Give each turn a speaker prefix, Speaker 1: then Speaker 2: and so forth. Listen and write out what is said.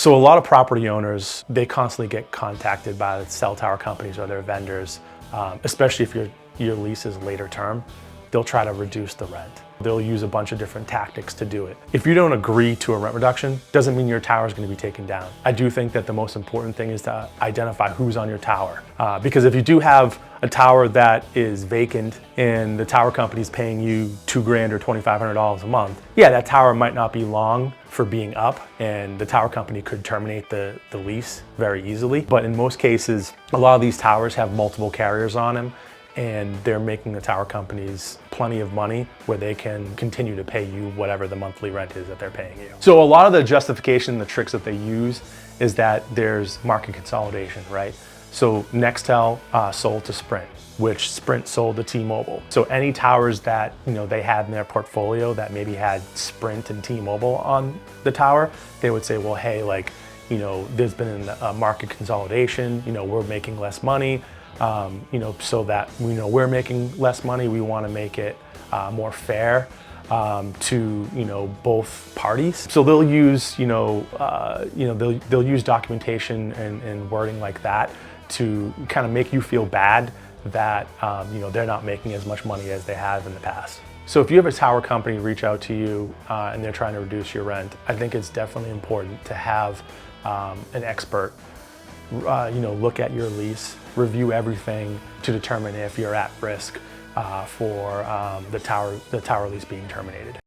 Speaker 1: So a lot of property owners, they constantly get contacted by the cell tower companies or their vendors, especially if your lease is later term. They'll try to reduce the rent. They'll use a bunch of different tactics to do it. If you don't agree to a rent reduction, doesn't mean your tower is going to be taken down. I do think that the most important thing is to identify who's on your tower. Because if you do have a tower that is vacant and the tower company is paying you $2,000 or $2,500 a month, yeah, that tower might not be long for being up and the tower company could terminate the lease very easily. But in most cases, a lot of these towers have multiple carriers on them, and they're making the tower companies plenty of money where they can continue to pay you whatever the monthly rent is that they're paying you. So a lot of the justification, the tricks that they use is that there's market consolidation, right? So Nextel sold to Sprint, which Sprint sold to T-Mobile. So any towers that they had in their portfolio that maybe had Sprint and T-Mobile on the tower, they would say, well, hey, there's been a market consolidation, we're making less money. So that we're making less money, we want to make it more fair to both parties. So they'll use they'll use documentation and wording like that to kind of make you feel bad that they're not making as much money as they have in the past. So if you have a tower company reach out to you and they're trying to reduce your rent, I think it's definitely important to have an expert look at your lease, review everything to determine if you're at risk for the tower lease being terminated.